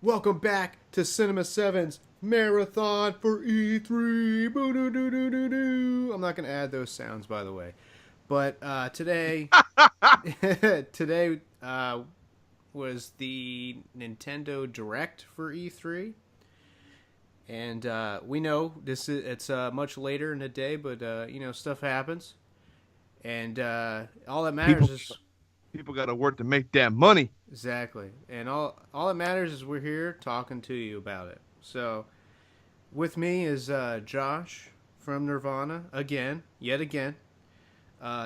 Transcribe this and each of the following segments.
Welcome back to Cinema 7's Marathon for E3. Boo-doo-doo-doo-doo-doo. I'm not going to add those sounds, by the way. But today, today was the Nintendo Direct for E3. And we know it's much later in the day, but stuff happens. And all that matters is People got to work to make that money. exactly. And all that matters is we're here talking to you about it. So with me is Josh from Nirvana yet again.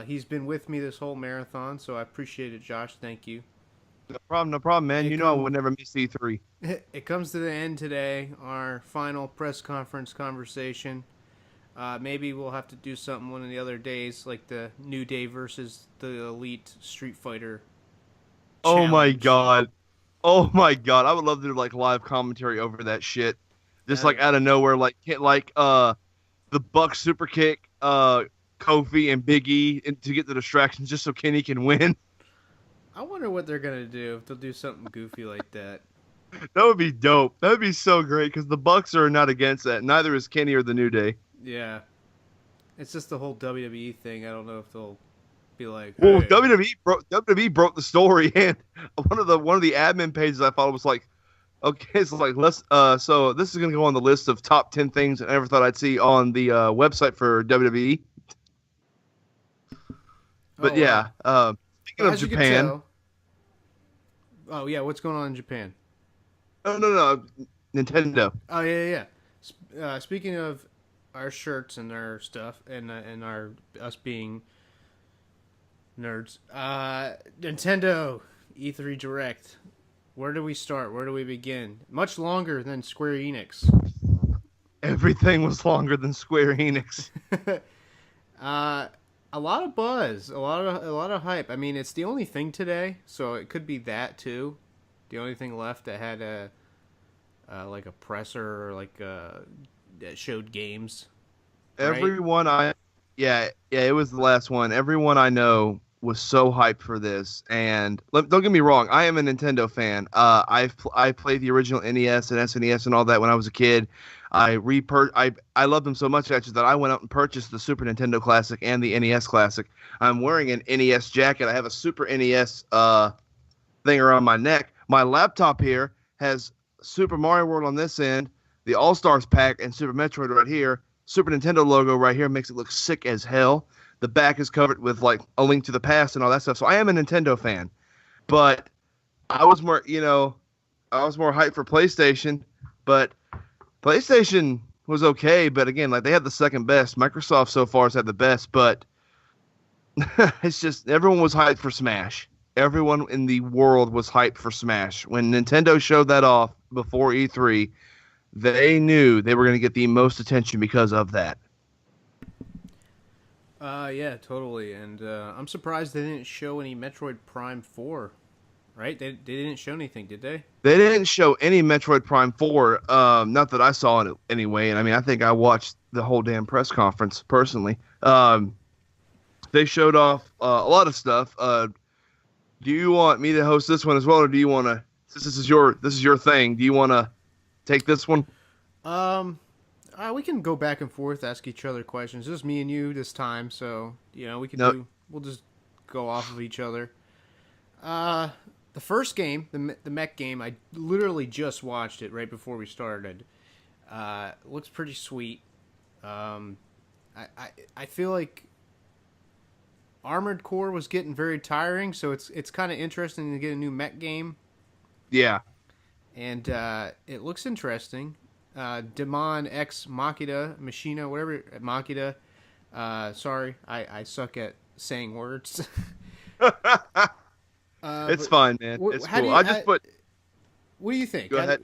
He's been with me this whole marathon, so I appreciate it, Josh. Thank you. No problem, man. It You know I come would never miss E3. it comes to the end today. Our final press conference conversation. Maybe we'll have to do something one of the other days, like the New Day versus the Elite Street Fighter Oh my challenge. god. Oh my god. I would love to do like live commentary over that shit. Just Uh, like out of nowhere, like hit like the Buck super kick, Kofi and Big E to get the distractions just so Kenny can win. I wonder what they're gonna do if they'll do something goofy like that. That would be dope. That would be so great because the Bucks are not against that. Neither is Kenny or the New Day. Yeah, it's just the whole WWE thing. I don't know if they'll be like, Well, "Hey, WWE broke the story, and one of the admin pages I followed was like, okay, so like so this is gonna go on the list of top 10 things I never thought I'd see on the website for WWE. But oh wow." yeah, speaking Well, of as you can Japan, tell, oh yeah, what's going on in Japan? no, Nintendo. Oh yeah, yeah. Speaking of our shirts and our stuff, and our us being nerds, Nintendo E3 Direct. Where do we start? Where do we begin? Much longer than Square Enix. Everything was longer than Square Enix. uh, a lot of buzz, a lot of hype. I mean, it's the only thing today, so it could be that too. The only thing left that had a like a presser or like that showed games, right? Everyone I, yeah, it was the last one. Everyone I know was so hyped for this, and don't get me wrong, I am a Nintendo fan. I played the original NES and SNES and all that when I was a kid. I loved them so much actually that I went out and purchased the Super Nintendo Classic and the NES Classic. I'm wearing an NES jacket. I have a Super NES thing around my neck. My laptop here has Super Mario World on this end, the All Stars pack, and Super Metroid right here. Super Nintendo logo right here makes it look sick as hell. The back is covered with like a link to the past and all that stuff. So I am a Nintendo fan, but I was more, I was more hyped for PlayStation, but PlayStation was okay. But again, like they had the second best. Microsoft so far has had the best, but it's just everyone was hyped for Smash. Everyone in the world was hyped for Smash. When Nintendo showed that off before E3, they knew they were going to get the most attention because of that. Yeah, totally. And I'm surprised they didn't show any Metroid Prime 4. Right? They didn't show anything, did they? They didn't show any Metroid Prime 4, not that I saw it anyway. And I mean, I think I watched the whole damn press conference personally. They showed off a lot of stuff. Do you want me to host this one as well, or do you want to? This is your thing. Do you want to take this one? Um, we can go back and forth, ask each other questions. Just me and you this time, so we can No, do. We'll just go off of each other. Uh, the first game, the mech game, I literally just watched it right before we started. Looks pretty sweet. Um, I feel like Armored Core was getting very tiring, so it's kind of interesting to get a new mech game, yeah, and it looks interesting. Demon X Machina, whatever Machina. Sorry, I suck at saying words. it's But fine, man. It's how do cool. you I just put. what do you think? Go ahead.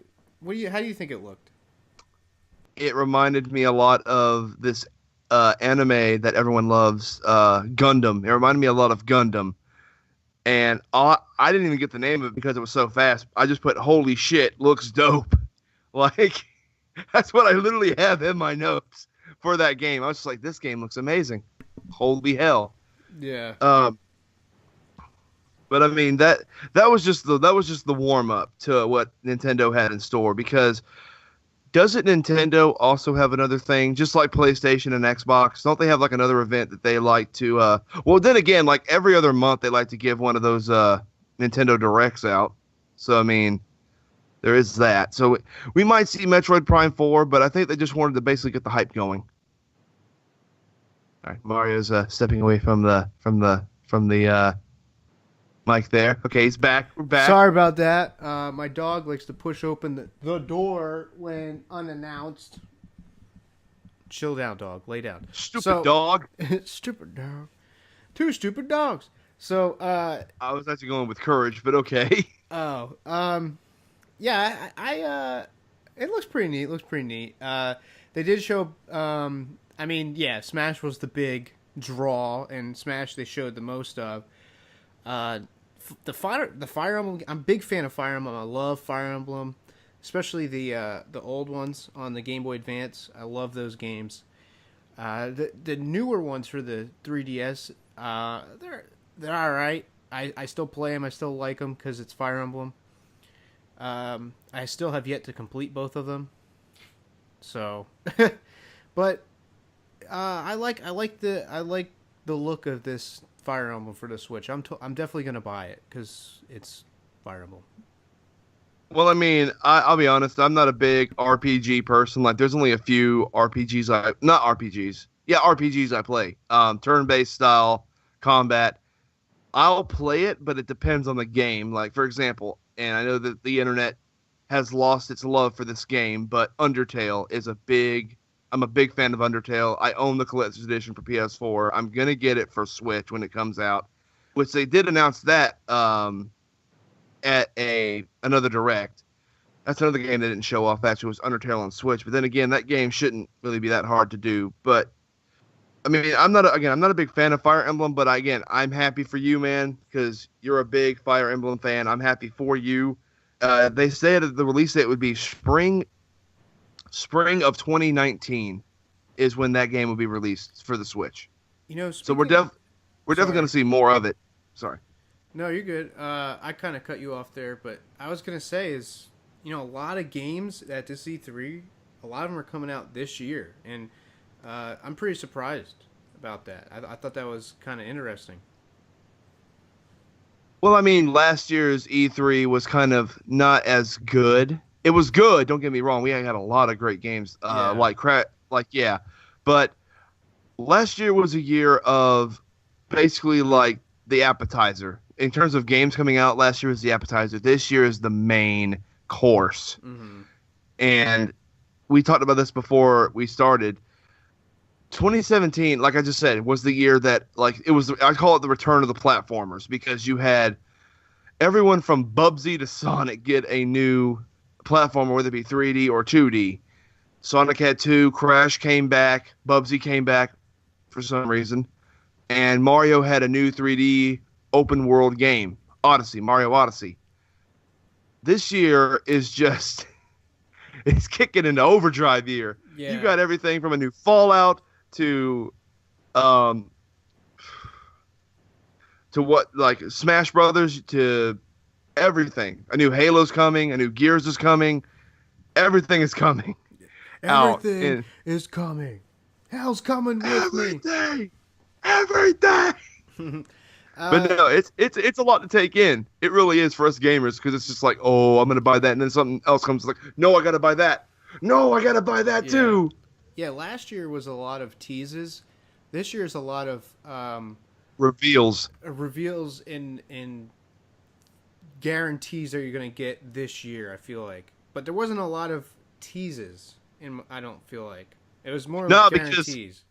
How do you think it looked? It reminded me a lot of this anime that everyone loves, Gundam. It reminded me a lot of Gundam, and I didn't even get the name of it because it was so fast. I just put "Holy shit, looks dope." Like that's what I literally have in my notes for that game. I was just like, "This game looks amazing." Holy hell! Yeah. Um, But I mean that was just the warm up to what Nintendo had in store because doesn't Nintendo also have another thing just like PlayStation and Xbox? Don't they have like another event that they like to well then again like every other month they like to give one of those Nintendo Directs out. So I mean there is that. So we might see Metroid Prime 4, but I think they just wanted to basically get the hype going. All right, Mario's stepping away from the mic there. Okay, he's back. We're back. Sorry about that. My dog likes to push open the door when unannounced. Chill down, dog. Lay down. Stupid dog. Stupid dog. Two stupid dogs. So, I was actually going with courage, but okay. oh, yeah, it looks pretty neat. Looks pretty neat. They did show. I mean, yeah, Smash was the big draw, and Smash they showed the most of. The Fire Emblem. I'm a big fan of Fire Emblem. I love Fire Emblem, especially the old ones on the Game Boy Advance. I love those games. The newer ones for the 3DS, they're all right. I still play them. I still like them because it's Fire Emblem. I still have yet to complete both of them. So, but I like the look of this Fire Emblem for the Switch. I'm definitely gonna buy it because it's Fire Emblem. Well, I mean, I'll be honest. I'm not a big RPG person. Like, there's only a few RPGs not RPGs. Yeah, RPGs I play. Turn-based style combat. I'll play it, but it depends on the game. Like, for example, and I know that the internet has lost its love for this game, but Undertale is I'm a big fan of Undertale. I own the collector's edition for PS4. I'm gonna get it for Switch when it comes out, which they did announce that at another direct. That's another game they didn't show off. Actually, was Undertale on Switch. But then again, that game shouldn't really be that hard to do. But I mean, I'm not a big fan of Fire Emblem. But again, I'm happy for you, man, because you're a big Fire Emblem fan. I'm happy for you. They said the release date would be spring of 2019 is when that game will be released for the Switch. You know, So we're definitely going to see more of it. Sorry. No, you're good. I kind of cut you off there, but I was gonna say is, a lot of games at this E3, a lot of them are coming out this year, and I'm pretty surprised about that. I thought that was kind of interesting. Well, I mean, last year's E3 was kind of not as good. It was good, don't get me wrong. We had a lot of great games, Yeah. yeah. But last year was a year of basically like the appetizer. In terms of games coming out, last year was the appetizer. This year is the main course. Mm-hmm. And we talked about this before we started. 2017, like I just said, was the year that I call it the return of the platformers because you had everyone from Bubsy to Sonic get a new platformer, whether it be 3D or 2D. Sonic had 2, Crash came back, Bubsy came back for some reason, and Mario had a new 3D open world game, Mario Odyssey. This year is just it's kicking into overdrive year. Yeah. You got everything from a new Fallout to what like Smash Brothers to everything. A new Halo's coming, a new Gears is coming. Everything is coming. Everything is coming. Hell's coming with me. Everything. But no, it's a lot to take in. It really is for us gamers because it's just like, oh, I'm gonna buy that, and then something else comes like, no, I gotta buy that. No, I gotta buy that too. Yeah, last year was a lot of teases. This year is a lot of Reveals. reveals and guarantees that you're gonna get this year. I feel like, but there wasn't a lot of teases. I don't feel like it was more guarantees.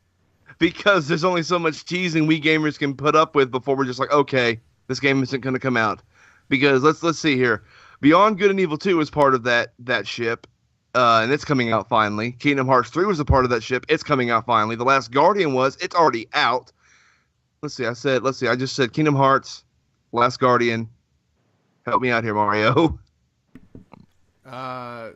Because there's only so much teasing we gamers can put up with before we're just like, okay, this game isn't going to come out. Because let's see here, Beyond Good and Evil 2 is part of that ship, and it's coming out finally. Kingdom Hearts 3 was a part of that ship. It's coming out finally. The Last Guardian it's already out. Let's see. I just said Kingdom Hearts, Last Guardian. Help me out here, Mario. That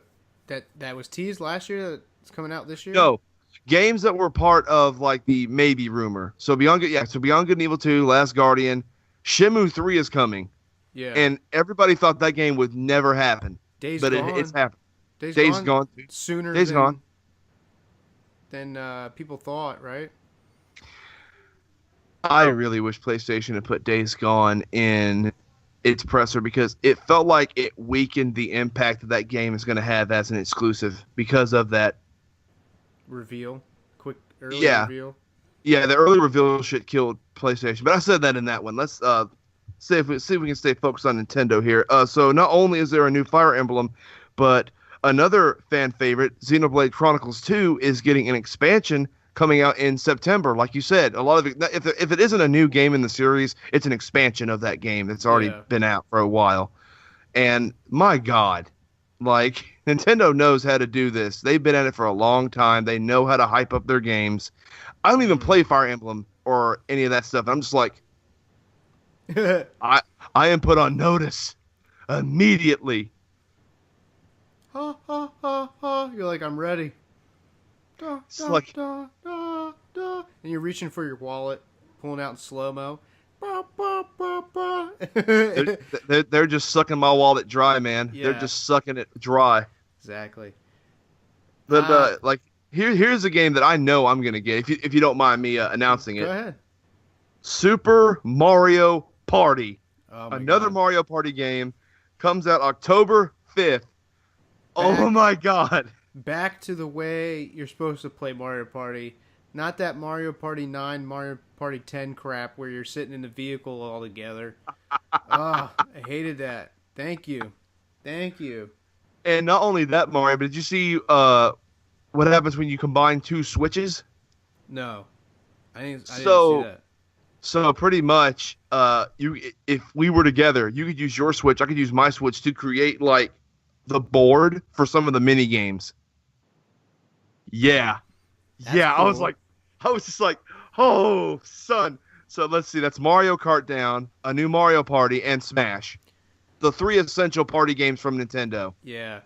was teased last year. That's coming out this year. No. Games that were part of like the maybe rumor. So Beyond Good and Evil 2, Last Guardian, Shenmue 3 is coming, Yeah. and everybody thought that game would never happen, Days but it's Gone. happened. Days Days Gone Gone. sooner Days Gone. than people thought, right? I really wish PlayStation had put Days Gone in its presser because it felt like it weakened the impact that game is going to have as an exclusive because of that. Reveal. Quick early Yeah, reveal. yeah, the early reveal shit killed PlayStation, but I said that in that one. Let's see if we can stay focused on Nintendo here. So not only is there a new Fire Emblem, but another fan favorite, Xenoblade Chronicles 2, is getting an expansion coming out in September. Like you said, a lot of it, if it isn't a new game in the series, it's an expansion of that game that's already Yeah. been out for a while. And my God, like Nintendo knows how to do this. They've been at it for a long time. They know how to hype up their games. I don't even play Fire Emblem or any of that stuff. I'm just like, I I am put on notice immediately. Ha ha ha ha. You're like, I'm ready. Da, It's da, like da, da, da. And you're reaching for your wallet, pulling out in slow mo. Ba, ba, ba, ba. they're just sucking my wallet dry, man. They're Yeah. just sucking it dry. Exactly. But Uh, like here's a game that I know I'm gonna get if you don't mind me announcing Go it. ahead. Super Mario Party. Oh my Another God. Mario Party game comes out October 5th. Oh Back, my God. back to the way you're supposed to play Mario Party. Not that Mario Party 9, Mario Party 10 crap where you're sitting in the vehicle all together. Oh, I hated that. Thank you. Thank you. And not only that, Mario, but did you see what happens when you combine two switches? No. I didn't see So that. so pretty much, you if we were together, you could use your switch, I could use my switch to create like the board for some of the mini games. Yeah, That's yeah. cool. I was just like, oh, son. So let's see. That's Mario Kart Down, a new Mario Party, and Smash, the three essential party games from Nintendo. Yeah.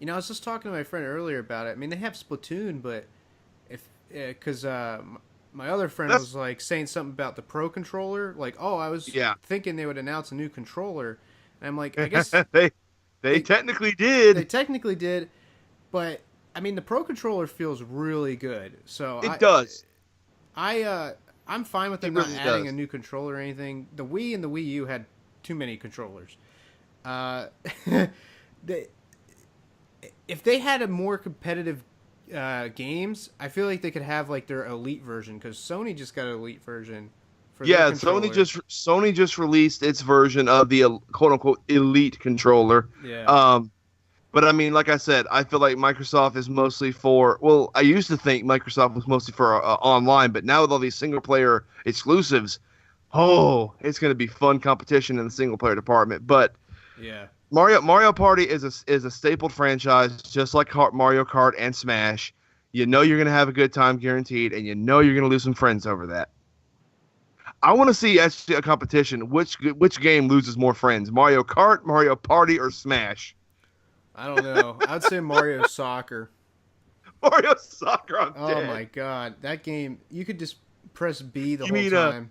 You know, I was just talking to my friend earlier about it. I mean, they have Splatoon, but if because my other friend That's was like saying something about the Pro controller, like, oh, I was yeah. thinking they would announce a new controller, and I'm like, I guess They they technically they did. technically did, but I mean, the Pro controller feels really good. So It does. I'm fine with them It not really adding a does. new controller or anything. The Wii and the Wii U had too many controllers. Uh, they, if they had a more competitive games, I feel like they could have like their elite version because Sony just got an elite version for their Yeah, controller. Sony just released its version of the quote unquote elite controller. Yeah, Um, but I mean, like I said, I feel like Microsoft is mostly for. Well, I used to think Microsoft was mostly for online, but now with all these single player exclusives, oh, it's going to be fun competition in the single player department. But yeah, Mario Party is a stapled franchise, just like Mario Kart and Smash. You know you're going to have a good time guaranteed, and you know you're going to lose some friends over that. I want to see actually a competition. Which game loses more friends? Mario Kart, Mario Party, or Smash? I don't know. I'd say Mario Soccer. Mario Soccer, I'm Oh dead. my god, that game! You could just press B the You whole mean time.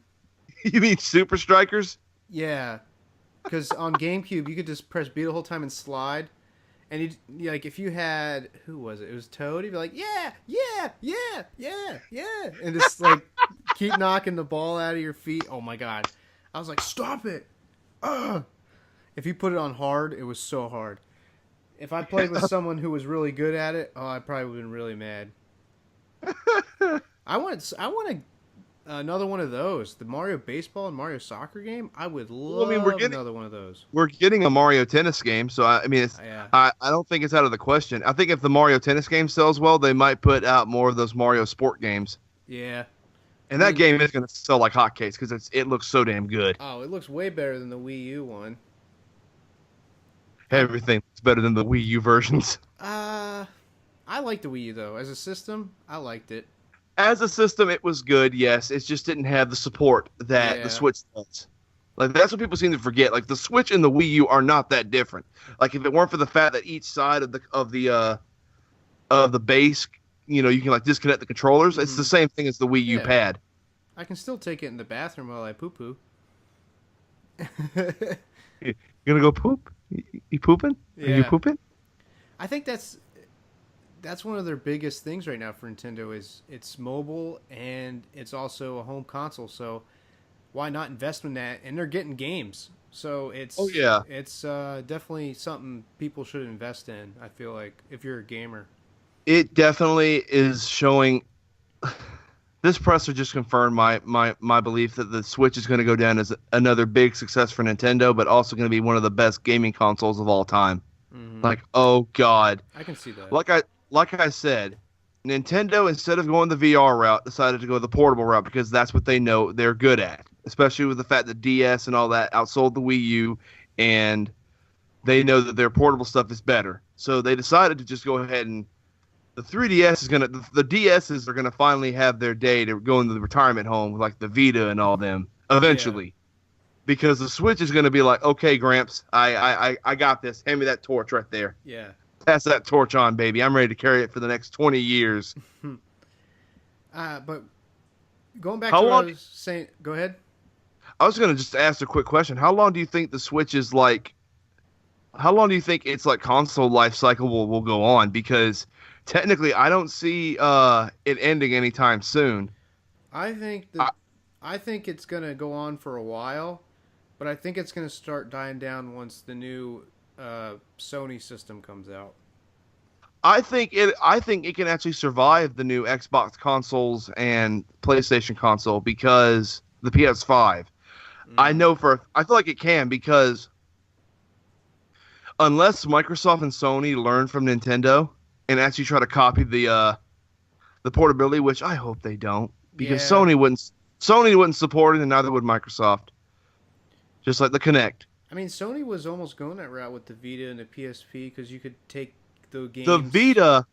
you mean Super Strikers? Yeah, because on GameCube you could just press B the whole time and slide. And like if you had who was it? It was Toad. He'd be like, yeah, yeah, yeah, yeah, yeah, and just like keep knocking the ball out of your feet. Oh my god! I was like, stop it! Ugh. If you put it on hard, it was so hard. If I played with someone who was really good at it, oh, I probably would have been really mad. I want another one of those. The Mario Baseball and Mario Soccer game. I would Well, I mean, love another one of those. we're getting a Mario Tennis game, so I mean, Yeah, I don't think it's out of the question. I think if the Mario Tennis game sells well, they might put out more of those Mario Sport games, yeah. I and that mean, game is going to sell like hotcakes because it looks so damn good. oh, it looks way better than the Wii U one. I'm Everything looks better than the Wii U versions. uh, I like the Wii U though as a system. I liked it. As a system, it was good. Yes, it just didn't have the support that the Yeah. Switch does. Like that's what people seem to forget. Like the Switch and the Wii U are not that different. Like if it weren't for the fact that each side of the base, you can like disconnect the controllers. It's the Hmm. same thing as the Wii U Yeah. pad. I can still take it in the bathroom while I poo poo. You gonna go poop? You pooping? Are you Yeah, pooping? I think that's one of their biggest things right now for Nintendo is it's mobile and it's also a home console. So why not invest in that? And they're getting games, so Oh it's yeah. it's definitely something people should invest in. I feel like if you're a gamer. It definitely is showing. This presser just confirmed my belief that the Switch is going to go down as another big success for Nintendo, but also going to be one of the best gaming consoles of all time. Hmm. Like, oh God. I can see that. Like I like I said, Nintendo, instead of going the VR route, decided to go the portable route because that's what they know they're good at. Especially with the fact that DS and all that outsold the Wii U, and they know that their portable stuff is better. So they decided to just go ahead and the 3DS is gonna the DSs are gonna finally have their day to go into the retirement home like the Vita and all them Yeah, eventually. Because the Switch is gonna be like, okay, Gramps, I got this. Hand me that torch right there. yeah. Pass that torch on, baby. I'm ready to carry it for the next 20 years. But going back How to what I long? was saying, go ahead. I was gonna just ask a quick question. How long do you think the Switch is like? How long do you think its like console life cycle will go on? Because technically, I don't see it ending anytime soon. I think that I, I think it's gonna go on for a while, but I think it's gonna start dying down once the new Sony system comes out. I think it can actually survive the new Xbox consoles and PlayStation console because the PS5. Mm. I feel like it can because unless Microsoft and Sony learn from Nintendo and actually try to copy the portability, which I hope they don't, because Yeah, Sony wouldn't support it and neither would Microsoft. Just like the Kinect. I mean Sony was almost going that route with the Vita and the PSP because you could take the The games, Vita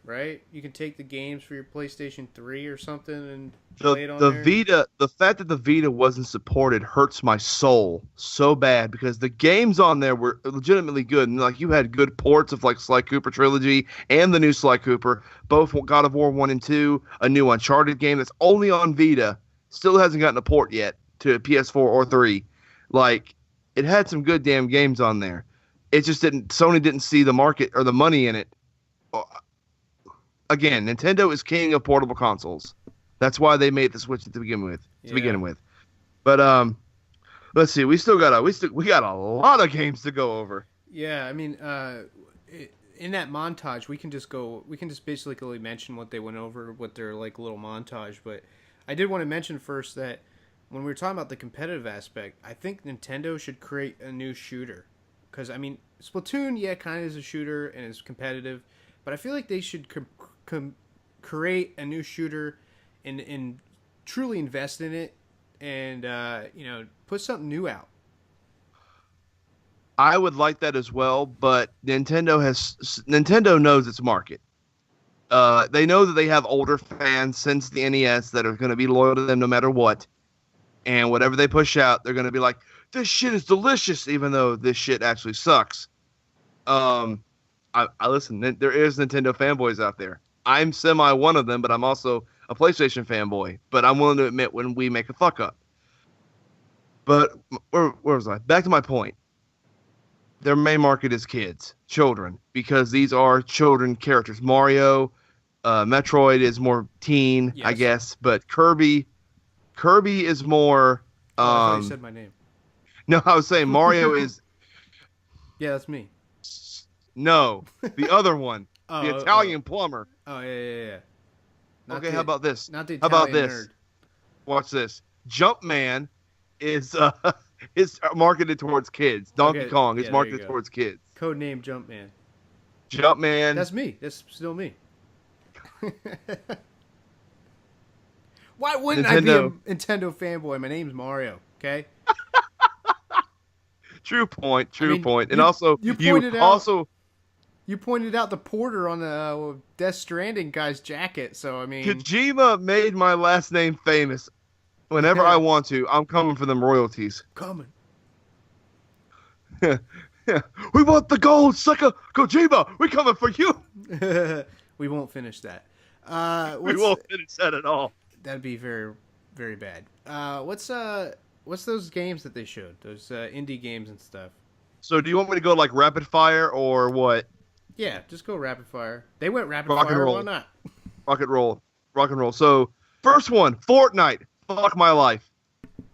right? You can take the games for your PlayStation 3 or something and the play it on the there. Vita, the fact that the Vita wasn't supported hurts my soul so bad because the games on there were legitimately good, and like you had good ports of like Sly Cooper trilogy and the new Sly Cooper, both God of War 1 and 2, a new Uncharted game that's only on Vita, still hasn't gotten a port yet to PS4 or 3. Like it had some good damn games on there. It just didn't. Sony didn't see the market or the money in it. Again, Nintendo is king of portable consoles. That's why they made the Switch to begin with. To Yeah. begin with, but let's see. We got a lot of games to go over. Yeah, I mean, in that montage, we can just go. We can just basically mention what they went over with their like little montage. But I did want to mention first that when we were talking about the competitive aspect, I think Nintendo should create a new shooter. Because I mean, Splatoon, yeah, kind of is a shooter and is competitive, but I feel like they should create a new shooter and truly invest in it and put something new out. I would like that as well, but Nintendo knows its market. They know that they have older fans since the NES that are going to be loyal to them no matter what, and whatever they push out, they're going to be like, "This shit is delicious," even though this shit actually sucks. Um, I listen. There is Nintendo fanboys out there. I'm semi one of them, but I'm also a PlayStation fanboy. But I'm willing to admit when we make a fuck up. But where was I? Back to my point. Their main market is kids, children, because these are children characters. Mario, Metroid is more teen, I Yes. guess, but Kirby is more. Oh, I thought you said my name. No, I was saying Mario is Yeah, that's me. no, the other one, the Oh, Italian plumber. oh, yeah, yeah, yeah. Not Okay, how the about this? not the How about Italian this? nerd. Watch this. Jumpman is is marketed towards kids. Donkey Okay, Kong is yeah, there you marketed go. towards kids. Code name Jumpman. Jumpman, That's me. That's still me. Why wouldn't I be a Nintendo. Nintendo fanboy? My name's Mario. Okay. True point. I True mean, point. And also, you you pointed out also you pointed out the porter on the Death Stranding guy's jacket. So I mean, Kojima made my last name famous. Whenever I want to, I'm coming for them royalties. coming. We want the gold, sucker. Kojima, we coming for you. We won't finish that. We What's won't finish that at all. That'd be very very bad. What's what's those games that they showed? Those indie games and stuff. So do you want me to go like rapid fire or what? Yeah, just go rapid fire. They went rapid Rock and fire. Why roll, not? rock and roll, rock and roll. So first one, Fortnite. Fuck my life. Yeah,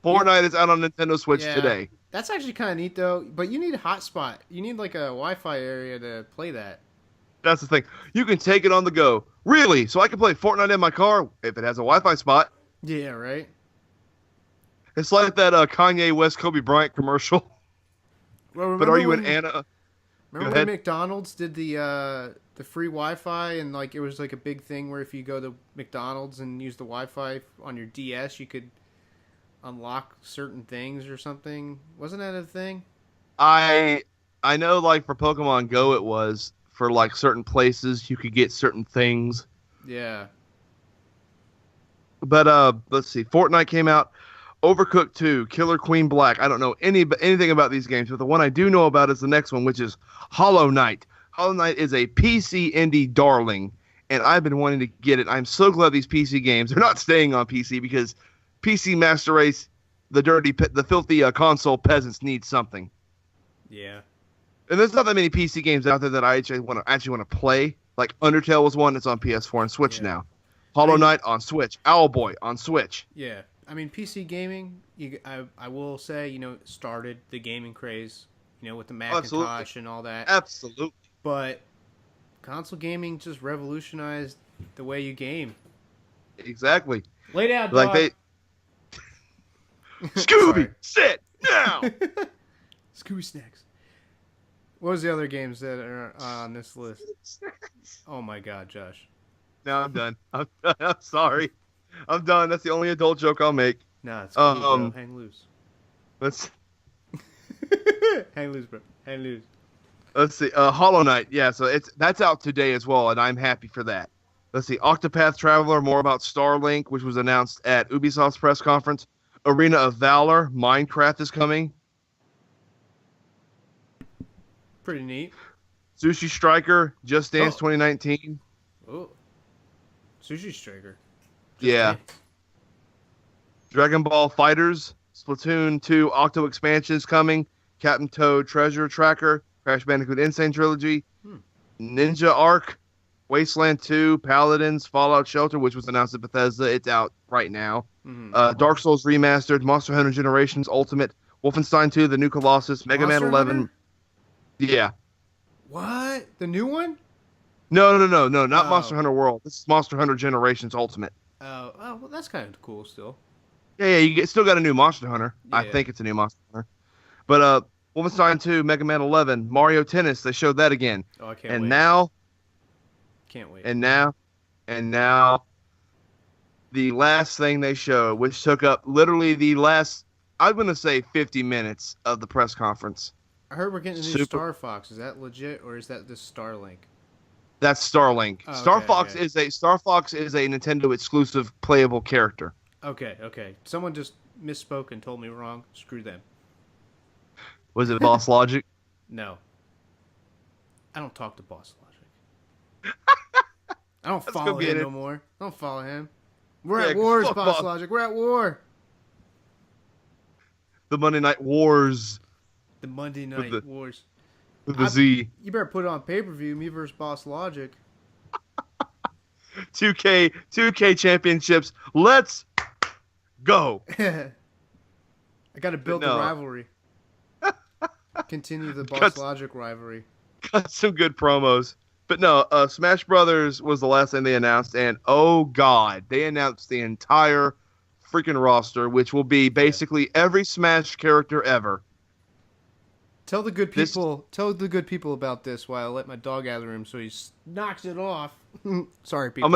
Fortnite is out on Nintendo Switch yeah. today. That's actually kind of neat though. But you need a hotspot. You need like a Wi-Fi area to play that. That's the thing. You can take it on the go. Really? So I can play Fortnite in my car if it has a Wi-Fi spot. Yeah, right. It's like that Kanye West Kobe Bryant commercial. Well, But are you an Anna? Go remember when ahead. McDonald's did the free Wi-Fi and like it was like a big thing where if you go to McDonald's and use the Wi-Fi on your DS, you could unlock certain things or something. Wasn't that a thing? I know like for Pokemon Go it was for like certain places you could get certain things. Yeah. But let's see. Fortnite came out. Overcooked 2, Killer Queen Black. I don't know anything about these games, but the one I do know about is the next one, which is Hollow Knight. Hollow Knight is a PC indie darling, and I've been wanting to get it. I'm so glad these PC games are not staying on PC because PC Master Race, the filthy console peasants need something. Yeah. And there's not that many PC games out there that I actually want to play. Like Undertale was one. It's on PS4 and Switch Yeah. now. Hollow Knight on Switch. Owlboy on Switch. Yeah. I mean, PC gaming, I will say, started the gaming craze, with the Macintosh Absolutely. and all that. Absolutely. But console gaming just revolutionized the way you game. Exactly. Lay down, Like dog. Scooby, sit now. Scooby Snacks. What was the other games that are on this list? Oh my God, Josh. No, I'm done. I'm sorry. I'm done. That's the only adult joke I'll make. Nah, it's cool, bro. Um, Hang loose. Let's Hang loose, bro. Hang loose. let's see. Hollow Knight. Yeah, so that's out today as well, and I'm happy for that. Let's see. Octopath Traveler. More about Starlink, which was announced at Ubisoft's press conference. Arena of Valor. Minecraft is coming. Pretty neat. Sushi Striker. Just Dance Oh. 2019. Oh. Sushi Striker. Yeah. Dance. Dragon Ball Fighters. Splatoon 2 Octo expansions coming. Captain Toad Treasure Tracker. Crash Bandicoot Insane Trilogy. Ninja Arc. Wasteland 2, Paladins, Fallout Shelter, which was announced at Bethesda. It's out right now. Mm-hmm. Dark Souls Remastered, Monster Hunter Generations Ultimate, Wolfenstein 2, The New Colossus, Mega Man Monster 11. Hunter? Yeah. What? The new one? No, not Oh. Monster Hunter World. This is Monster Hunter Generations Ultimate. Oh, well, that's kind of cool still. Yeah, still got a new Monster Hunter. I Yeah. think it's a new Monster Hunter. But Wolfenstein 2, Mega Man 11, Mario Tennis, they showed that again. Oh, I can't And wait. now, Can't wait. and now, the last thing they showed, which took up literally the last, I'm going to say 50 minutes of the press conference. I heard we're getting a new Super- Star Fox. Is that legit or is that just Starlink? That's Starlink. Oh, Star okay, Fox okay. is a Nintendo exclusive playable character. Okay. Someone just misspoke and told me wrong. Screw them. Was it Boss Logic? No. I don't talk to Boss Logic. I don't follow gonna be him it. no more. I don't follow him. We're Yeah, at war, fuck Boss Boss. Logic. We're at war. The Monday Night Wars The Monday Night the- Wars. with the Z. You better put it on pay-per-view, me versus Boss Logic. 2K championships. Let's go. I gotta build no. the rivalry. Continue the Boss Got- Logic rivalry. Got some good promos. But no, Smash Brothers was the last thing they announced, and oh god, they announced the entire freaking roster, which will be basically every Smash character ever. Tell the good This- people. Tell the good people about this while I let my dog out of the room so he knocks it off. Sorry, people. I'm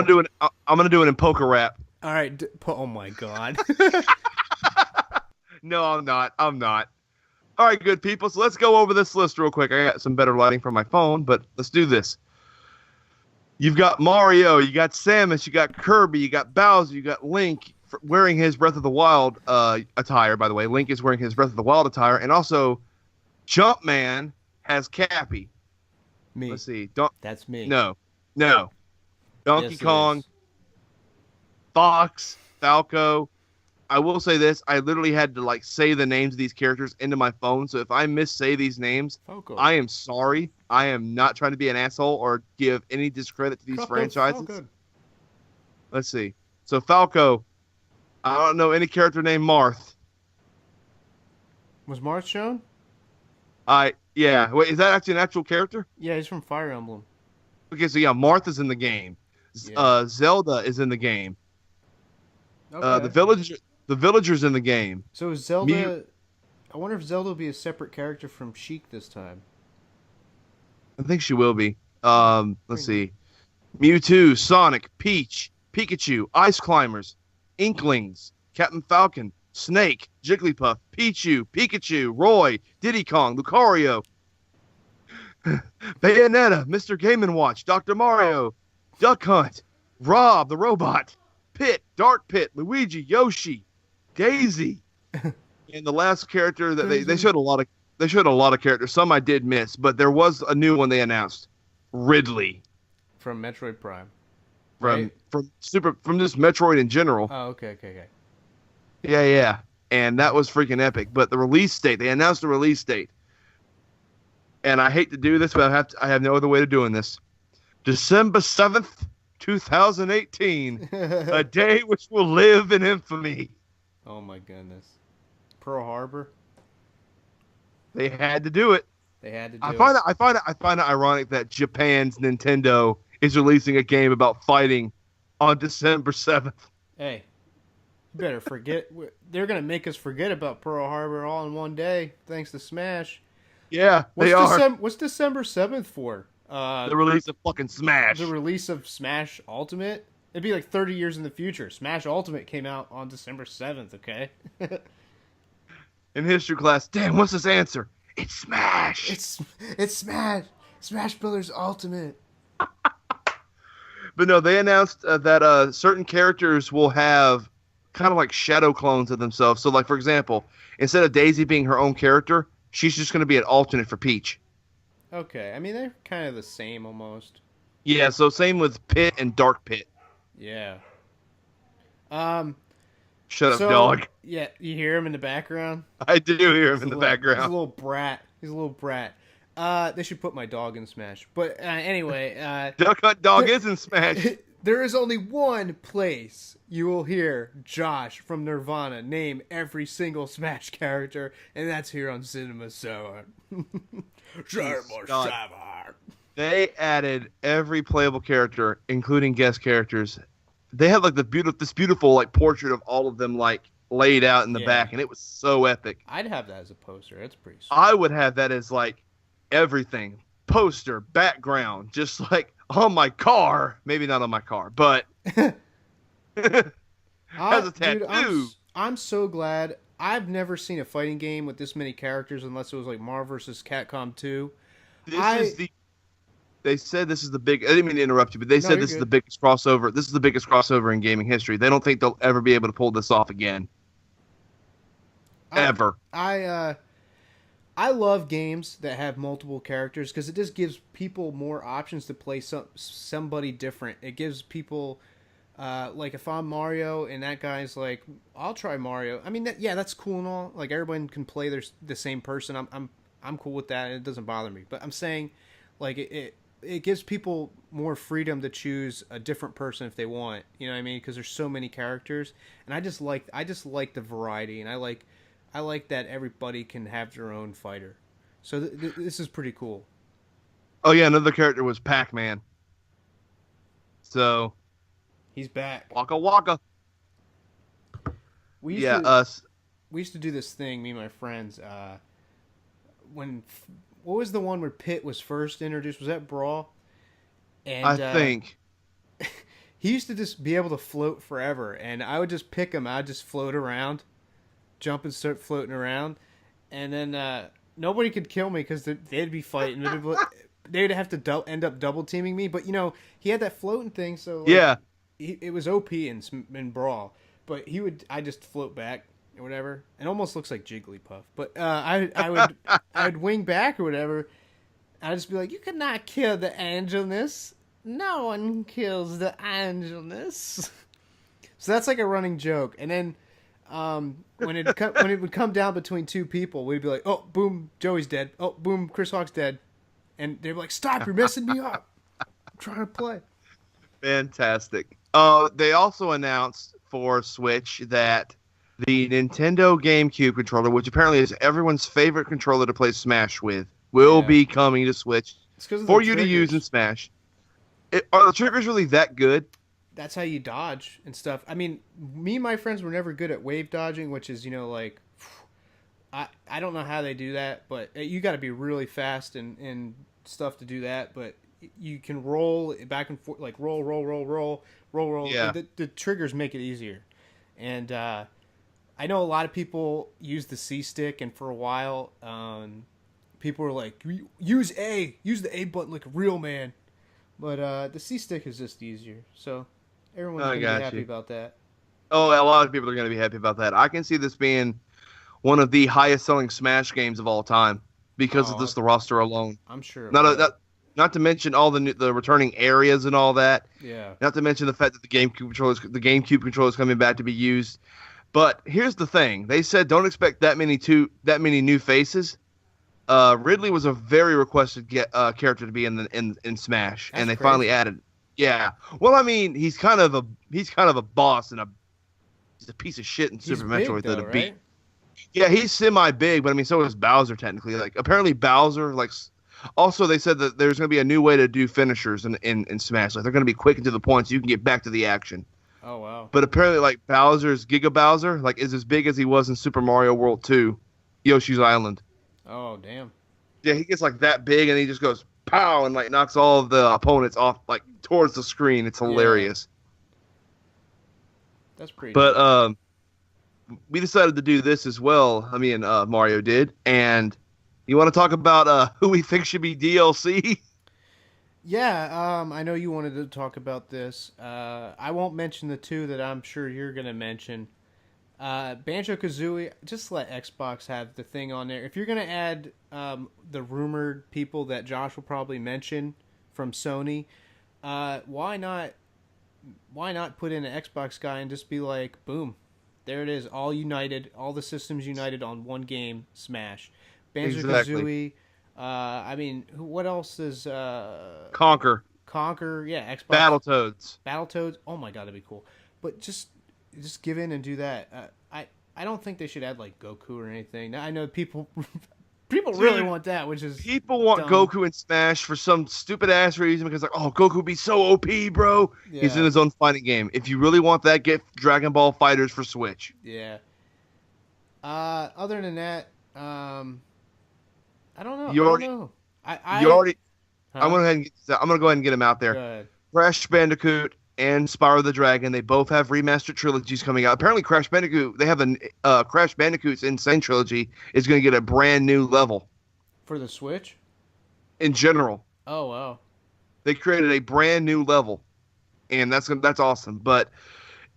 gonna do it in poker rap. All right. Oh my god. No, I'm not. All right, good people. So let's go over this list real quick. I got some better lighting from my phone, but let's do this. You've got Mario, you got Samus, you got Kirby, you got Bowser, you got Link wearing his Breath of the Wild attire, by the way. Link is wearing his Breath of the Wild attire. And also, Jumpman has Cappy. Me. Let's see. That's me. No. Donkey Yes, it Kong, is. Fox, Falco, I will say this: I literally had to like say the names of these characters into my phone. So if I missay these names, Falco. I am sorry. I am not trying to be an asshole or give any discredit to these Cup of franchises. Falco. Let's see. So Falco, I don't know any character named Marth. Was Marth shown? Yeah. Wait, is that actually an actual character? Yeah, he's from Fire Emblem. Okay, so yeah, Martha's in the game. Yeah. Zelda is in the game. Okay. The villagers in the game. So is Zelda... I wonder if Zelda will be a separate character from Sheik this time. I think she will be. Let's Pretty see. Mewtwo, Sonic, Peach, Pikachu, Ice Climbers, Inklings, Captain Falcon, Snake, Jigglypuff, Pichu, Pikachu, Roy, Diddy Kong, Lucario, Bayonetta, Mr. Game & Watch, Dr. Mario, Duck Hunt, Rob the Robot, Pit, Dark Pit, Luigi, Yoshi, Daisy, and the last character that they showed a lot of characters. Some I did miss, but there was a new one they announced. Ridley From Metroid Prime. from Right? from just Metroid in general. Oh, okay. Yeah. And that was freaking epic. But the release date, they announced the release date. And I hate to do this, but I have no other way of doing this. December 7th, 2018. A day which will live in infamy. Oh my goodness. Pearl Harbor. They had to do it. They had to do I it. find it ironic that Japan's Nintendo is releasing a game about fighting on December 7th. Hey, you better forget. They're going to make us forget about Pearl Harbor all in one day, thanks to Smash. Yeah, they are. What's December 7th for? The release of fucking Smash. The release of Smash Ultimate? It'd be like 30 years in the future. Smash Ultimate came out on December 7th, okay? In history class, damn, what's this answer? It's Smash. It's Smash. Smash Brothers Ultimate. But no, they announced that certain characters will have kind of like shadow clones of themselves. So, like, for example, instead of Daisy being her own character, she's just going to be an alternate for Peach. Okay, I mean, they're kind of the same almost. Yeah, so same with Pit and Dark Pit. Yeah. Shut up, dog. Yeah, you hear him in the background? I do hear him in the He's a background. little brat. He's a little brat. They should put my dog in Smash. But anyway, Duck Hunt Dog is in Smash. there is only one place you will hear Josh from Nirvana name every single Smash character, and that's here on Cinema 7. Cinema 7. They added every playable character, including guest characters. They had like this beautiful like portrait of all of them like laid out in the back, and it was so epic. I'd have that as a poster. That's pretty sweet. I would have that as like everything. Poster, background, just like on my car. Maybe not on my car, but as a tattoo. Dude, I'm so glad. I've never seen a fighting game with this many characters unless it was like Marvel vs. Capcom 2. They said this is the big. I didn't mean to interrupt you, but they said this is the biggest crossover. This is the biggest crossover in gaming history. They don't think they'll ever be able to pull this off again. Ever. I love games that have multiple characters because it just gives people more options to play somebody different. It gives people, like if I'm Mario and that guy's like, I'll try Mario. I mean, that's cool and all. Like everyone can play the same person. I'm cool with that, and it doesn't bother me. But I'm saying, like it gives people more freedom to choose a different person if they want. You know what I mean? Because there's so many characters, and I just like the variety, and I like that everybody can have their own fighter. So this is pretty cool. Oh yeah, another character was Pac-Man. So he's back. Waka waka. We used to do this thing, me and my friends. What was the one where Pit was first introduced? Was that Brawl? And I think he used to just be able to float forever, and I would just pick him. I'd just float around, jump and start floating around, and then nobody could kill me because they'd be fighting. They'd have to end up double teaming me. But he had that floating thing, so like, yeah, it was OP in Brawl. But I just float back or whatever. It almost looks like Jigglypuff. But I'd wing back or whatever. I'd just be like, you cannot kill the Angelness. No one kills the Angelness. So that's like a running joke. And then When it would come down between two people, we'd be like, "Oh, boom, Joey's dead. Oh, boom, Chris Hawk's dead," and they'd be like, "Stop! You're messing me up. I'm trying to play." Fantastic. They also announced for Switch that the Nintendo GameCube controller, which apparently is everyone's favorite controller to play Smash with, will Yeah, be coming to Switch it's because of the for you to use in triggers. Smash. Are the triggers really that good? That's how you dodge and stuff. I mean, me and my friends were never good at wave dodging, which is like, I don't know how they do that, but you got to be really fast and stuff to do that. But you can roll back and forth, like roll. Yeah. The triggers make it easier, and I know a lot of people use the C stick, and for a while, people were like, use the A button like a real man. But the C stick is just easier, so everyone's I gonna be got happy you. about that. Oh, a lot of people are going to be happy about that. I can see this being one of the highest selling Smash games of all time because of Oh, just the roster alone. I'm sure it Not a, will. not to mention all the returning areas and all that. Yeah. Not to mention the fact that the GameCube controller is coming back to be used. But here's the thing: they said don't expect that many new faces. Ridley was a very requested character to be in Smash, That's and they finally crazy. added. Yeah, well, I mean, he's kind of a boss and he's a piece of shit in He's Super big Metroid though though, to beat. right? Yeah, he's semi big, but I mean, so is Bowser technically. Like apparently Bowser like. Also, they said that there's going to be a new way to do finishers in Smash. Like they're going to be quick and to the point, so you can get back to the action. Oh wow. But apparently, like Bowser's Giga Bowser, like is as big as he was in Super Mario World 2, Yoshi's Island. Oh damn. Yeah, he gets like that big, and he just goes pow and like knocks all of the opponents off like towards the screen. It's Yeah, hilarious. that's pretty But neat. we decided to do this as well. I mean, Mario did, and you want to talk about who we think should be DLC? Yeah, I know you wanted to talk about this. I won't mention the two that I'm sure you're gonna mention. Banjo Kazooie, just let Xbox have the thing on there. If you're gonna add the rumored people that Josh will probably mention from Sony, why not? Why not put in an Xbox guy and just be like, boom, there it is, all united, all the systems united on one game, Smash. Banjo Exactly. Kazooie. I mean, what else is Conquer, Conquer? Yeah, Xbox. Battletoads. Battletoads. Oh my god, that'd be cool. But just give in and do that. I don't think they should add like Goku or anything. Now, I know people people really Dude, want that, which is people want dumb. Goku in Smash for some stupid ass reason because like, oh, Goku would be so OP, bro. He's in Yeah, his own fighting game. If you really want that, get Dragon Ball Fighters for Switch. yeah. Other than that, I don't know. You I don't already, know. you already. Huh? I'm gonna go ahead and get him out there. Good. Crash Bandicoot and Spyro the Dragon. They both have remastered trilogies coming out. Apparently, Crash Bandicoot. They have the Crash Bandicoot's Insane trilogy is going to get a brand new level For the Switch? in general. Oh wow. They created a brand new level, and that's awesome. But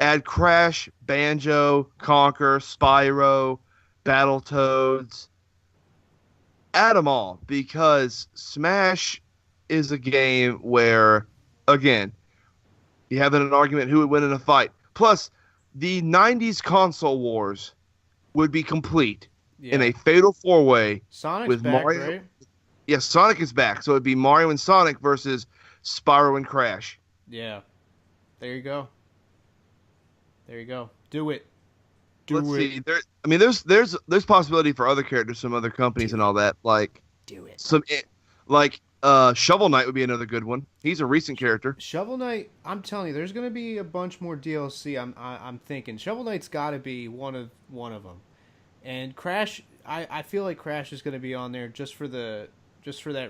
add Crash, Banjo, Conquer, Spyro, Battletoads. Add them all because Smash is a game where, again, you have an argument who would win in a fight. Plus, the 90s console wars would be complete in Yeah. a fatal four-way Sonic's with back, Mario. right? Yes, Sonic is back, so it'd be Mario and Sonic versus Spyro and Crash. Yeah. There you go. There you go. Do it. Let's Do it. see. There's possibility for other characters from other companies Do and it. all that. Like Do it. some like Shovel Knight would be another good one. He's a recent character. Shovel Knight, I'm telling you, there's gonna be a bunch more DLC. I'm thinking Shovel Knight's got to be one of them. And Crash, I feel like Crash is gonna be on there just for that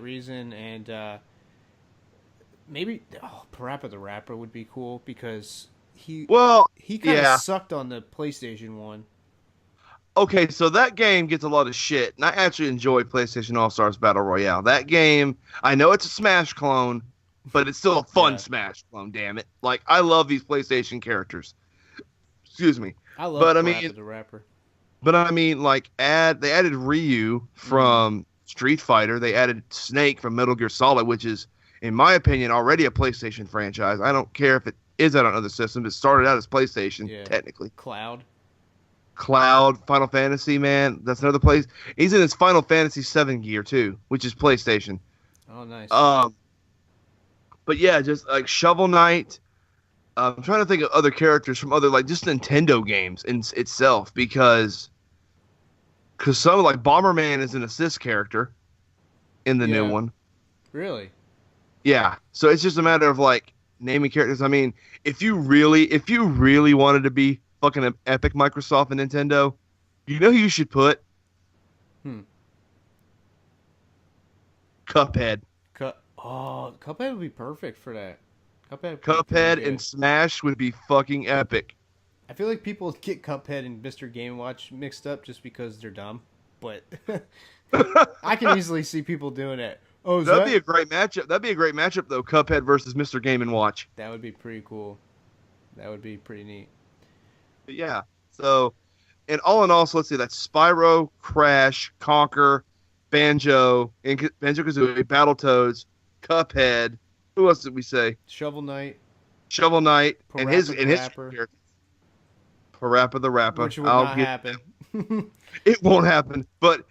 reason. And maybe Parappa the Rapper would be cool because Well, he kind of yeah. sucked on the PlayStation one. Okay, so that game gets a lot of shit, and I actually enjoy PlayStation All Stars Battle Royale. That game, I know it's a Smash clone, but it's still a fun Yeah, Smash clone. Damn it! Like I love these PlayStation characters. Excuse me, I love but I mean, Parappa the Rapper. like they added Ryu Mm-hmm. from Street Fighter. They added Snake from Metal Gear Solid, which is, in my opinion, already a PlayStation franchise. I don't care if it is out on other systems. It started out as PlayStation Yeah, technically. Cloud. Cloud, Final Fantasy, man. That's another place. He's in his Final Fantasy 7 gear too, which is PlayStation. Oh, nice. Um, but yeah, just like Shovel Knight. I'm trying to think of other characters from other like just Nintendo games in itself because some like Bomberman is an assist character in the new Yeah. one. Really? Yeah, so it's just a matter of like naming characters. I mean, if you really wanted to be fucking epic Microsoft and Nintendo, you know who you should put Hmm. Cuphead. Cuphead would be perfect for that. Cuphead would be pretty Cuphead and good. Smash would be fucking epic. I feel like people get Cuphead and Mr. Game Watch mixed up just because they're dumb, but I can easily see people doing it. Oh, is That'd be that? a great matchup. That'd be a great matchup though. Cuphead versus Mr. Game and Watch. That would be pretty cool. That would be pretty neat. But yeah. So, and all in all, so let's see. That's Spyro, Crash, Conquer, Banjo Kazooie, Battletoads, Cuphead. Who else did we say? Shovel Knight, Shovel Knight, and his Parappa the and his Rapper, character, Parappa the Rapper. which would I'll not get. happen. It won't happen. But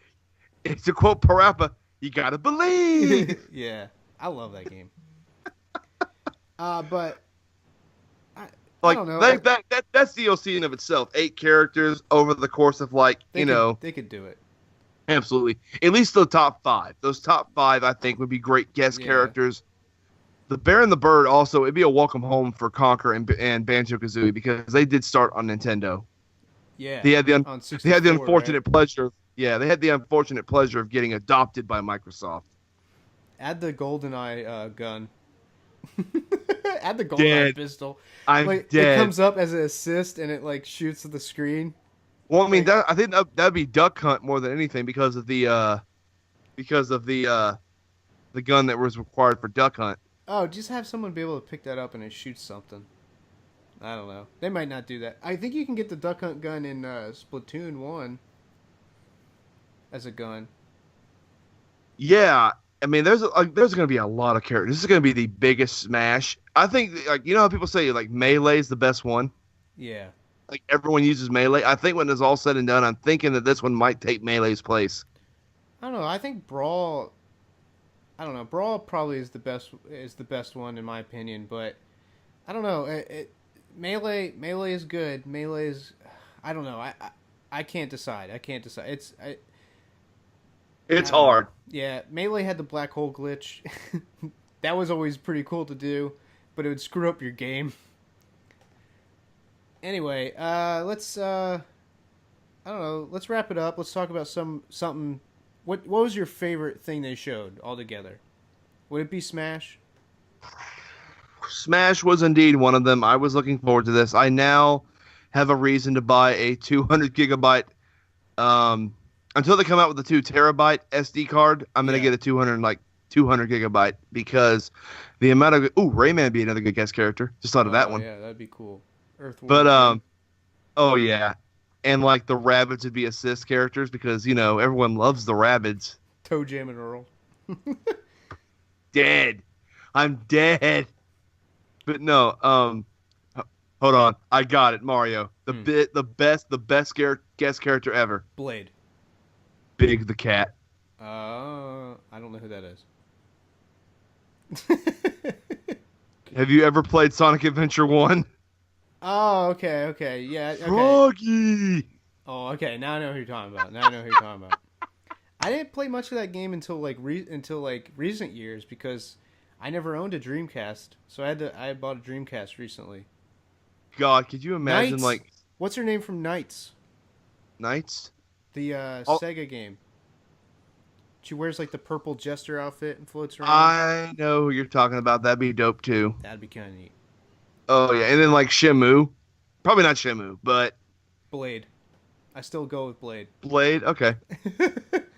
to quote Parappa, you gotta believe. Yeah, I love that game. But I Like don't know. that's DLC in of itself. 8 characters over the course of like They could do it. absolutely at least the top five. Those top five I think would be great guest Yeah, characters. The Bear and the Bird also it'd be a welcome home for Conquer and Banjo Kazooie because they did start on Nintendo. yeah. They had the On they had the 64, right? unfortunate pleasure. Yeah, they had the unfortunate pleasure of getting adopted by Microsoft. Add the GoldenEye gun. Add the GoldenEye Dead. pistol. I'm Like it dead. comes up as an assist and it like shoots at the screen. Well, I mean, Like, I think that'd be Duck Hunt more than anything because of the gun that was required for Duck Hunt. oh, just have someone be able to pick that up and it shoots something. I don't know. They might not do that. I think you can get the Duck Hunt gun in Splatoon 1 as a gun. Yeah, I mean, there's going to be a lot of characters. This is going to be the biggest Smash. I think, like how people say like Melee is the best one. Yeah. Like everyone uses Melee. I think when it's all said and done, I'm thinking that this one might take Melee's place. I don't know. I think Brawl. I don't know. Brawl probably is the best one in my opinion, but I don't know. Melee is good. Melee is. I don't know. I can't decide. I can't decide. It's I don't know. hard. Yeah, Melee had the black hole glitch. That was always pretty cool to do, but it would screw up your game. Anyway, let's I don't know, let's wrap it up. Let's talk about something. What was your favorite thing they showed altogether? Would it be Smash? Smash was indeed one of them. I was looking forward to this. I now have a reason to buy a 200 gigabyte. Until they come out with the 2 terabyte SD card, I'm gonna Yeah. get a 200 gigabyte because the amount of Rayman would be another good guest character. Just thought of that Oh one. yeah, that'd be cool. But Earthworm Jim, oh yeah, and like the rabbits would be assist characters because everyone loves the rabbits. Toe Jam and Earl. Dead. I'm dead. But no, hold on. I got it, Mario. Hmm. The best guest character ever. Blade. Big the cat. I don't know who that is. Have you ever played Sonic Adventure 1? Oh, okay, yeah, okay. Froggy. Oh, okay. Now I know who you're talking about. Now I know who you're talking about. I didn't play much of that game until recent years because I never owned a Dreamcast. So I bought a Dreamcast recently. God, could you imagine Knights. like What's her name from Knights? Knights? The Oh, Sega game. She wears like the purple jester outfit and floats around. I know who you're talking about. That'd be dope too. That'd be kind of neat. Oh yeah, and then like Shimu. Probably not Shimu, but Blade. I still go with Blade. Blade. Okay.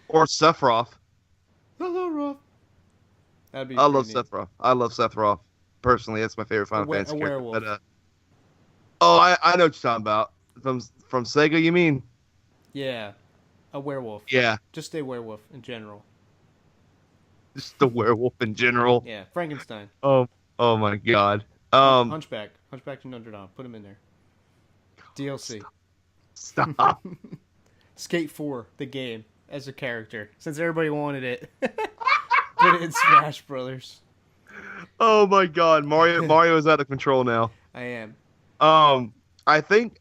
Or Sephiroth. Hello, Ruff. That'd be I love pretty neat. Sephiroth. I love Sephiroth. Personally, that's my favorite Final Fantasy A character. werewolf. But oh, I know what you're talking about. From Sega, you mean? Yeah, a werewolf. Yeah, Just a werewolf in general. just the werewolf in general. Yeah, Frankenstein. Oh my God. Hunchback. Hunchback to Notre Dame. Put him in there. DLC. Stop. Skate 4, the game, as a character, since everybody wanted it. Put it in Smash Brothers. Oh my God, Mario is out of control now. I am. Um, I think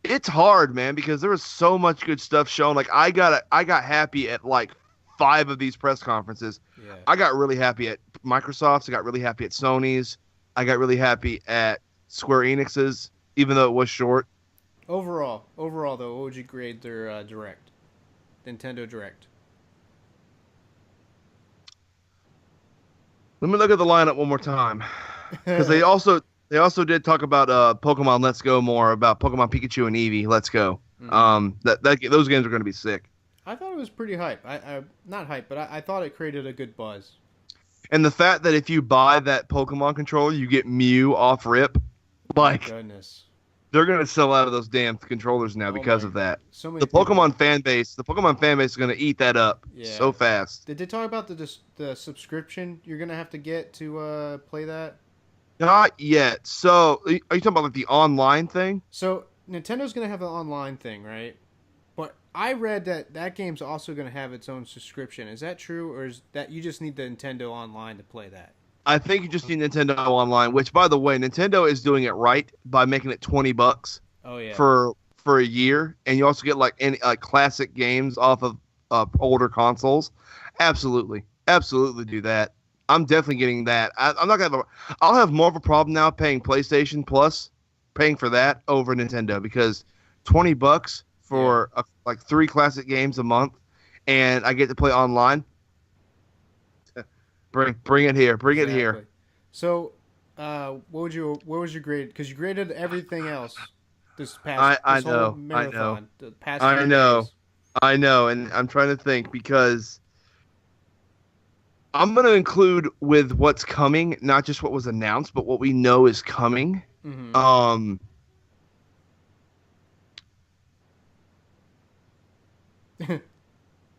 it's hard, man, because there was so much good stuff shown. Like I got happy at like five of these press conferences. Yeah. I got really happy at Microsoft's. I got really happy at Sony's. I got really happy at Square Enix's, even though it was short. Overall though, what would you grade their Direct? Nintendo Direct. Let me look at the lineup one more time, because they also did talk about Pokemon Let's Go more, about Pokemon Pikachu and Eevee Let's Go. Mhm. That those games are going to be sick. I thought it was pretty hype. I not hype, but I thought it created a good buzz. And the fact that if you buy that Pokemon controller, you get Mew off rip, My like goodness. they're going to sell out of those damn controllers now Oh because my. of that. So many The people. Pokemon fan base is going to eat that up Yeah. so fast. Did they talk about the subscription you're gonna have to get to play that? Not yet. So, are you talking about like the online thing? So Nintendo's gonna have an online thing, right? But I read that that game's also gonna have its own subscription. Is that true, or is that you just need the Nintendo Online to play that? I think you just need Nintendo Online, which, by the way, Nintendo is doing it right by making it $20 Oh yeah. for a year, and you also get like any classic games off of older consoles. Absolutely, absolutely do that. I'm definitely getting that. I'm not gonna. I'll have more of a problem now paying PlayStation Plus, paying for that over Nintendo, because $20 for like 3 classic games a month, and I get to play online. Bring it here. Bring it here. Exactly. So, what was your grade? Because you graded everything else I this whole know. I know. marathon, the past I few know. days. I know, and I'm trying to think, because I'm going to include with what's coming, not just what was announced, but what we know is coming. Mm-hmm. Um,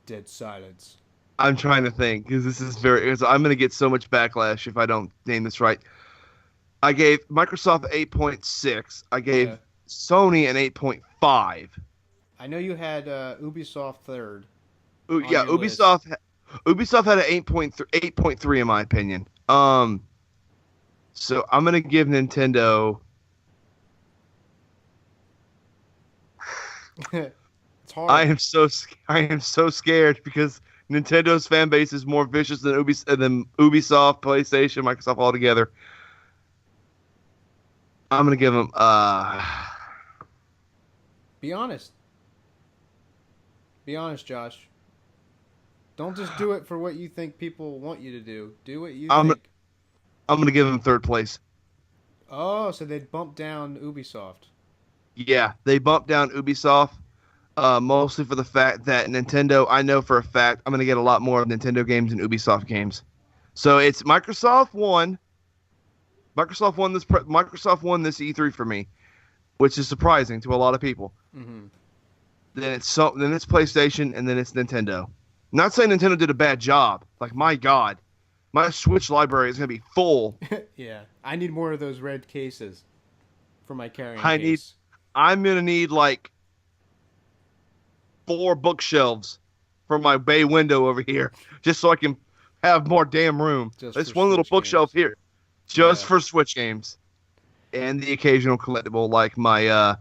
Dead silence. I'm trying to think, because this is I'm going to get so much backlash if I don't name this right. I gave Microsoft 8.6. I gave Yeah. Sony an 8.5. I know you had Ubisoft third on Yeah, your list. Ubisoft had an 8.3 in my opinion. So I'm gonna give Nintendo. It's hard. I am so scared, because Nintendo's fan base is more vicious than Ubisoft, PlayStation, Microsoft altogether. I'm gonna give them. Be honest. Be honest, Josh. Don't just do it for what you think people want you to do. Do what you I'm think. I'm gonna give them third place. Oh, so they'd bump down Ubisoft. Yeah, they bumped down Ubisoft, mostly for the fact that Nintendo. I know for a fact I'm gonna get a lot more of Nintendo games than Ubisoft games. So it's Microsoft won. Microsoft won this E3 for me, which is surprising to a lot of people. Mm-hmm. Then it's PlayStation, and then it's Nintendo. Not saying Nintendo did a bad job. Like, my God, my Switch library is gonna be full. Yeah, I need more of those red cases for my carrying I need. case. I'm gonna need like 4 bookshelves for my bay window over here, just so I can have more damn room. Just There's for one little Switch bookshelf games. here, just Yeah. for Switch games, and the occasional collectible like my Yeah.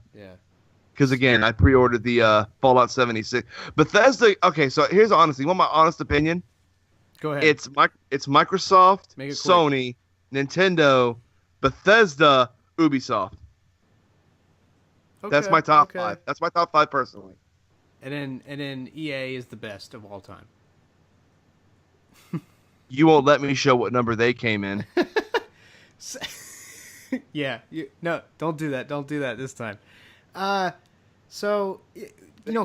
because again, I pre-ordered the Fallout 76. Bethesda. Okay, so here's honestly, you want my honest opinion? Go ahead. It's Microsoft, Make it quick. Sony, Nintendo, Bethesda, Ubisoft. That's Okay, my top okay. 5. That's my top 5 personally. And then EA is the best of all time. You won't let me show what number they came in. Yeah. No, don't do that. Don't do that this time. So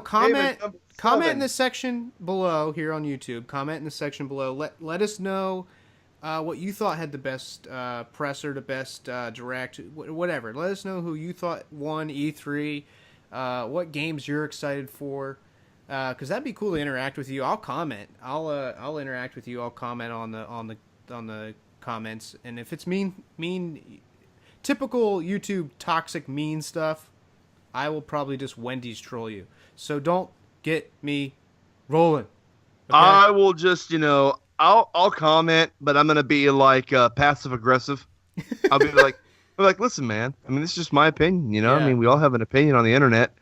comment number comment in 7. the section below here on YouTube. Comment in the section below. Let us know what you thought had the best presser, the best direct, whatever. Let us know who you thought won E3. What games you're excited for. Because that'd be cool to interact with you. I'll comment. I'll interact with you. I'll comment on the comments. And if it's mean, typical YouTube toxic mean stuff, I will probably just Wendy's troll you. So don't get me rolling. Okay? I will just, I'll comment, but I'm gonna be like passive aggressive. I'll be like, listen, man. I mean, this is just my opinion. I Yeah, mean, we all have an opinion on the internet,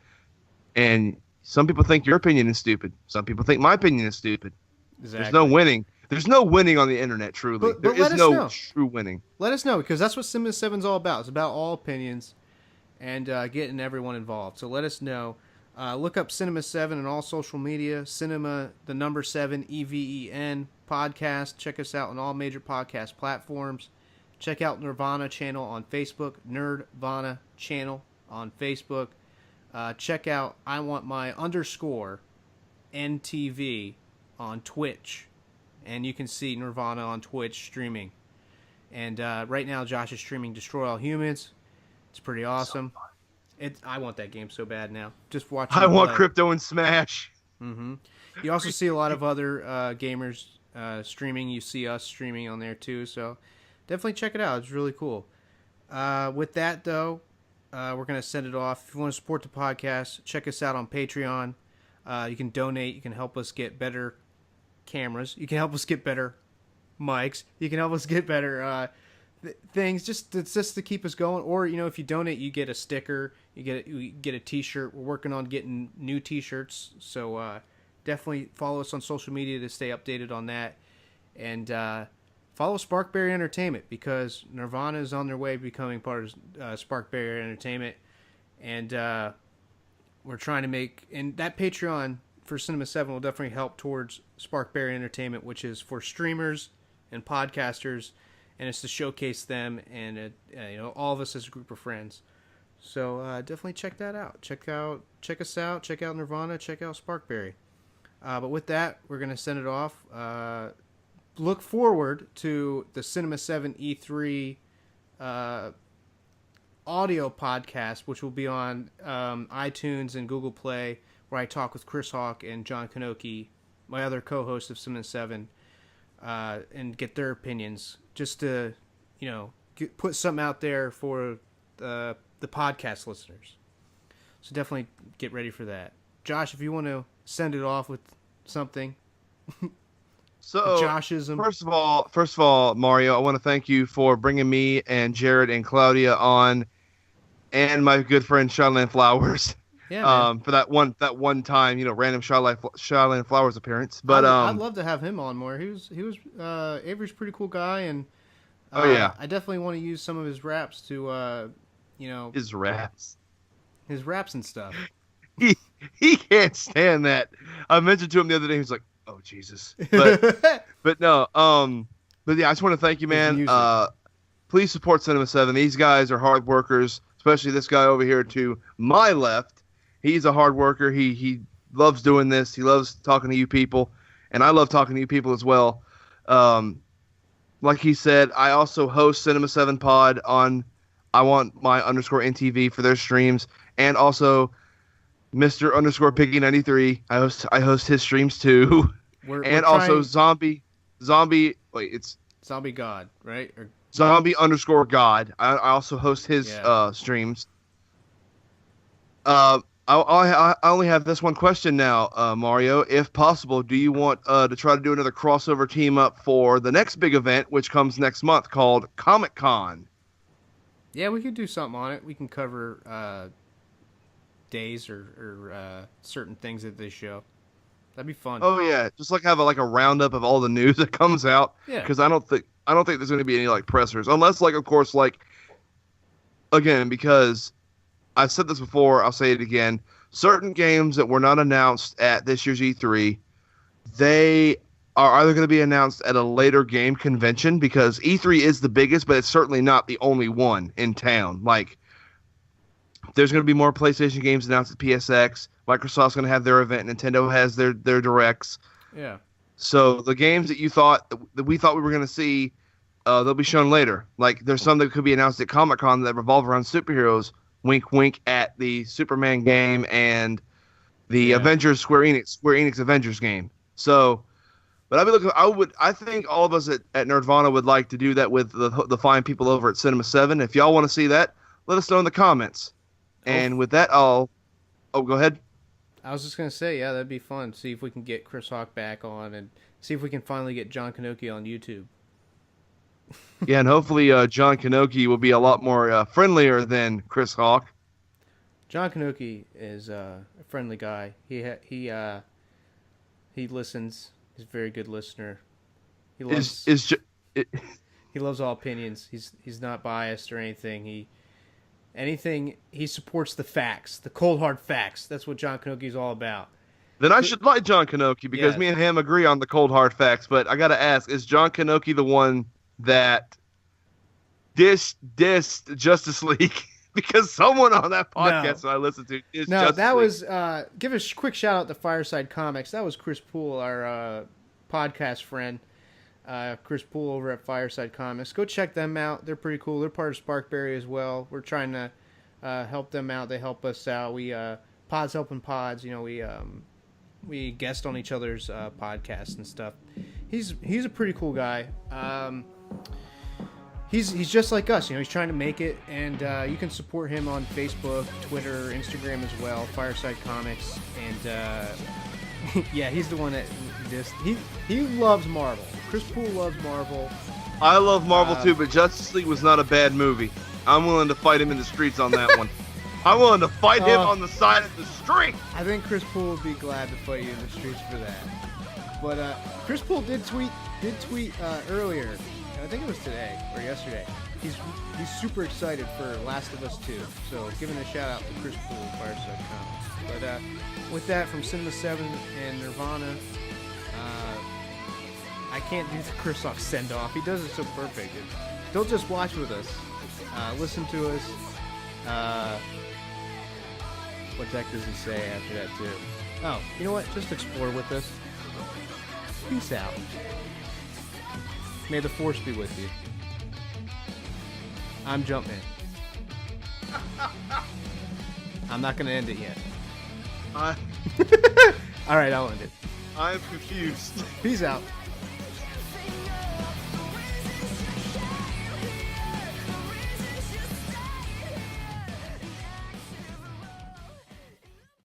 and some people think your opinion is stupid. Some people think my opinion is stupid. There's no exactly. winning. There's no winning on the internet. Truly, But there let is us no know. true winning. Let us know because that's what Cinema Seven's all about. It's about all opinions and getting everyone involved. So let us know. Look up Cinema 7 on all social media. Cinema, the number 7, EVEN podcast. Check us out on all major podcast platforms. Check out Nerdvana Channel on Facebook. Nerdvana Channel on Facebook. Check out I Want My underscore NTV on Twitch. And you can see Nirvana on Twitch streaming. And right now, Josh is streaming Destroy All Humans. It's pretty awesome. I want that game so bad now. Just watching. I want Crypto and Smash. Mm-hmm. You also see a lot of other gamers streaming. You see us streaming on there too. So definitely check it out. It's really cool. With that though, we're gonna send it off. If you want to support the podcast, check us out on Patreon. You can donate. You can help us get better cameras. You can help us get better mics. You can help us get better things just to keep us going. Or if you donate, you get a sticker. You get a T-shirt. We're working on getting new T-shirts, so definitely follow us on social media to stay updated on that. And follow Sparkberry Entertainment because Nirvana is on their way becoming part of Sparkberry Entertainment, and we're trying to make and that Patreon for Cinema 7 will definitely help towards Sparkberry Entertainment, which is for streamers and podcasters, and it's to showcase them and all of us as a group of friends. So definitely check that out. Check us out. Check out Nirvana. Check out Sparkberry. But with that, we're gonna send it off. Look forward to the Cinema 7 E3 audio podcast, which will be on iTunes and Google Play, where I talk with Chris Hawk and John Kanoki, my other co-host of Cinema 7, and get their opinions, just to put something out there for the podcast listeners. So definitely get ready for that. Josh, if you want to send it off with something. So, Joshism. first of all, Mario, I want to thank you for bringing me and Jared and Claudia on, and my good friend Shyland Flowers. Yeah, man. For that one time, random Shyland Flowers appearance. But I'd love to have him on more. He was Avery's a pretty cool guy, and oh yeah, I definitely want to use some of his raps to his raps and stuff. He can't stand that. I mentioned to him the other day. He was like, "Oh Jesus," but no. But yeah, I just want to thank you, man. Please support Cinema 7. These guys are hard workers, especially this guy over here to my left. He's a hard worker. He loves doing this. He loves talking to you people, and I love talking to you people as well. Like he said, I also host Cinema 7 Pod on I Want My underscore NTV for their streams, and also Mr. underscore Piggy 93. I host his streams too. And also Zombie. Wait, it's Zombie God, right? Or Zombie underscore God. I also host his streams. I only have this one question now, Mario. If possible, do you want to try to do another crossover team up for the next big event, which comes next month, called Comic-Con? Yeah, we could do something on it. We can cover days or certain things at this show. That'd be fun. Oh yeah, just have a roundup of all the news that comes out. Yeah. Because I don't think there's going to be any pressers, unless of course again, because I've said this before, I'll say it again. Certain games that were not announced at this year's E3, they are either going to be announced at a later game convention, because E3 is the biggest, but it's certainly not the only one in town. There's going to be more PlayStation games announced at PSX. Microsoft's going to have their event. Nintendo has their directs. Yeah. So the games that we thought we were going to see, they'll be shown later. There's some that could be announced at Comic-Con that revolve around superheroes. Wink, wink at the Superman game and the Avengers Square Enix Avengers game. So, but I think all of us at Nerdvana would like to do that with the fine people over at Cinema 7. If y'all want to see that, let us know in the comments. And with that, I'll. Oh, go ahead. I was just gonna say, yeah, that'd be fun. See if we can get Chris Hawk back on, and see if we can finally get John Kanoki on YouTube. Yeah, and hopefully John Kanoki will be a lot more friendlier than Chris Hawk. John Kanoki is a friendly guy. He listens. He's a very good listener. He loves he loves all opinions. He's not biased or anything. He supports the facts, the cold hard facts. That's what John Kanoki is all about. Then I should like John Kanoki because Yes. me and him agree on the cold hard facts. But I gotta ask: is John Kanoki the one that dissed Justice League? Because someone on that podcast that I listened to is No, Justice that League. was give a quick shout out to Fireside Comics. That was Chris Poole, our podcast friend. Chris Poole over at Fireside Comics. Go check them out. They're pretty cool. They're part of Sparkberry as well. We're trying to help them out. They help us out. We pods helping pods. You know, we guest on each other's podcasts and stuff. He's a pretty cool guy. He's just like us, you know. He's trying to make it, and you can support him on Facebook, Twitter, Instagram as well. Fireside Comics, and yeah, he's the one that he loves Marvel. Chris Poole loves Marvel. I love Marvel too, but Justice League was not a bad movie. I'm willing to fight him in the streets on that one. I'm willing to fight him on the side of the street. I think Chris Poole would be glad to fight you in the streets for that. But Chris Poole did tweet earlier. I think it was today or yesterday. He's super excited for Last of Us 2. So giving a shout out to Chris Poole, Fireside Comics. But with that, from Cinema 7 and Nirvana, I can't do the Chris Hawk send off. He does it so perfect. Don't just watch with us. Listen to us. What the heck does he say after that too? Oh, you know what? Just explore with us. Peace out. May the force be with you. I'm Jumpman. I'm not going to end it yet. All right, I'll end it. I'm confused. Peace out.